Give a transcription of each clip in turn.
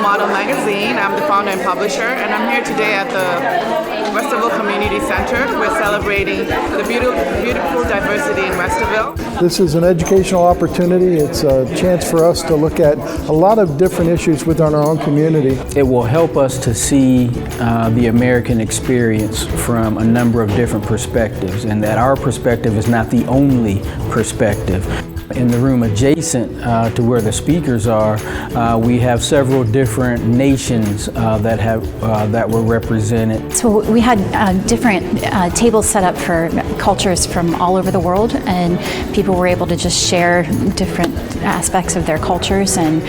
Model Magazine. I'm the founder and publisher, and I'm here today at the Westerville Community Center. We're celebrating the beautiful diversity in Westerville. This is an educational opportunity. It's a chance for us to look at a lot of different issues within our own community. It will help us to see the American experience from a number of different perspectives, and that our perspective is not the only perspective. In the room adjacent to where the speakers are, we have several different nations that were represented. So we had different tables set up for cultures from all over the world, and people were able to just share different aspects of their cultures and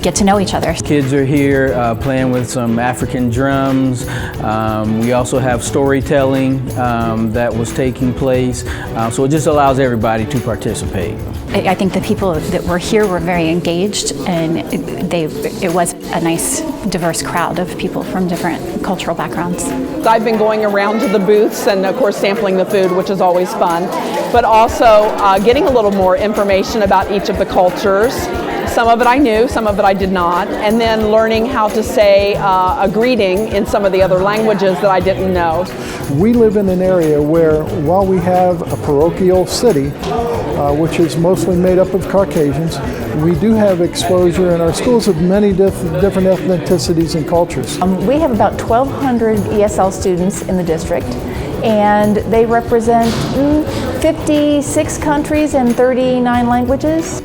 get to know each other. Kids are here playing with some African drums. We also have storytelling that was taking place. So it just allows everybody to participate. I think the people that were here were very engaged, and it was a nice, diverse crowd of people from different cultural backgrounds. I've been going around to the booths and, of course, sampling the food, which is always fun, but also getting a little more information about each of the cultures. Some of it I knew, some of it I did not, and then learning how to say a greeting in some of the other languages that I didn't know. We live in an area where, while we have a parochial city, which is mostly made up of Caucasians, we do have exposure in our schools of many different ethnicities and cultures. We have about 1,200 ESL students in the district, and they represent 56 countries and 39 languages.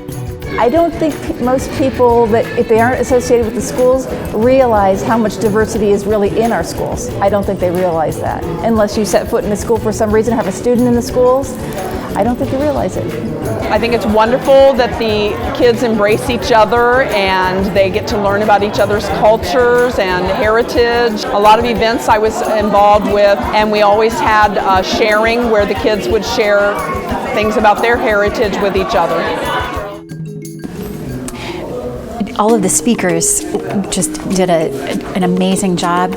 I don't think most people, that if they aren't associated with the schools, realize how much diversity is really in our schools. I don't think they realize that. Unless you set foot in the school for some reason, have a student in the schools, I don't think you realize it. I think it's wonderful that the kids embrace each other and they get to learn about each other's cultures and heritage. A lot of events I was involved with, and we always had sharing where the kids would share things about their heritage with each other. All of the speakers just did an amazing job.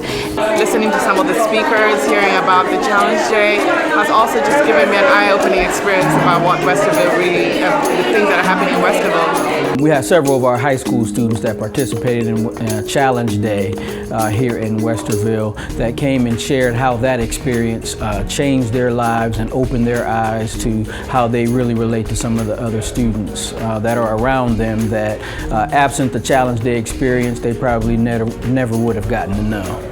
Listening to some of the speakers, hearing about the Challenge Day has also just given me an eye-opening experience about what Westerville really, the things that are happening in Westerville. We had several of our high school students that participated in Challenge Day here in Westerville that came and shared how that experience changed their lives and opened their eyes to how they really relate to some of the other students that are around them that absent the Challenge Day experience, they probably never would have gotten to know.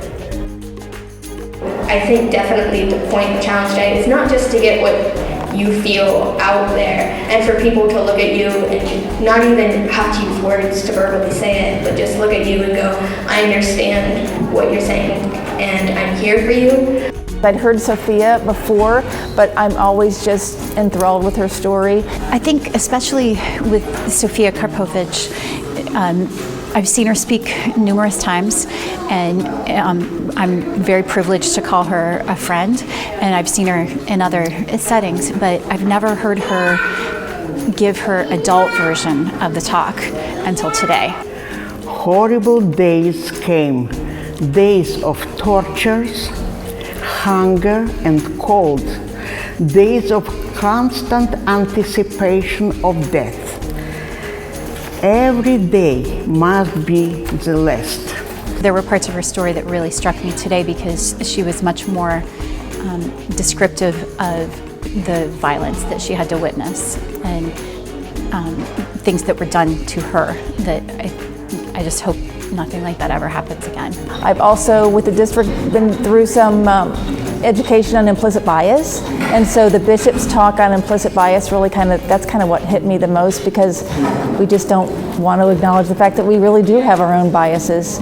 I think definitely the point of Challenge Day is not just to get what you feel out there and for people to look at you and not even have to use words to verbally say it, but just look at you and go, I understand what you're saying and I'm here for you. I'd heard Sophia before, but I'm always just enthralled with her story. I think especially with Sofia Karpovich, I've seen her speak numerous times, and I'm very privileged to call her a friend, and I've seen her in other settings, but I've never heard her give her adult version of the talk until today. Horrible days came, days of tortures, hunger and cold, days of constant anticipation of death. Every day must be the last. There were parts of her story that really struck me today because she was much more descriptive of the violence that she had to witness and things that were done to her that I just hope nothing like that ever happens again. I've also, with the district, been through some education on implicit bias, and so the bishop's talk on implicit bias really that's kind of what hit me the most, because we just don't want to acknowledge the fact that we really do have our own biases.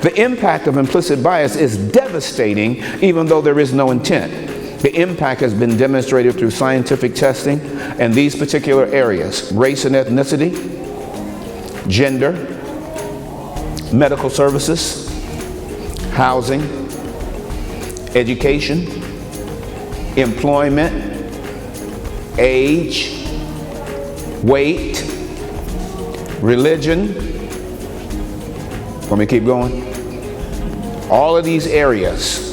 The impact of implicit bias is devastating, even though there is no intent. The impact has been demonstrated through scientific testing in these particular areas: race and ethnicity, gender, medical services, housing, education, employment, age, weight, religion. Let me keep going. All of these areas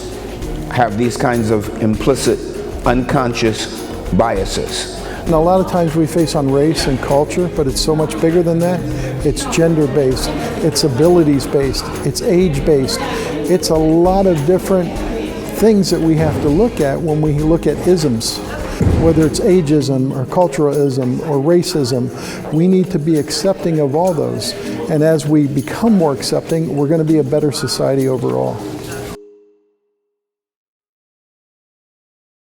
have these kinds of implicit, unconscious biases And a lot of times we face on race and culture, but it's so much bigger than that. It's gender-based, it's abilities-based, it's age-based. It's a lot of different things that we have to look at when we look at isms. Whether it's ageism or culturalism or racism, we need to be accepting of all those. And as we become more accepting, we're going to be a better society overall.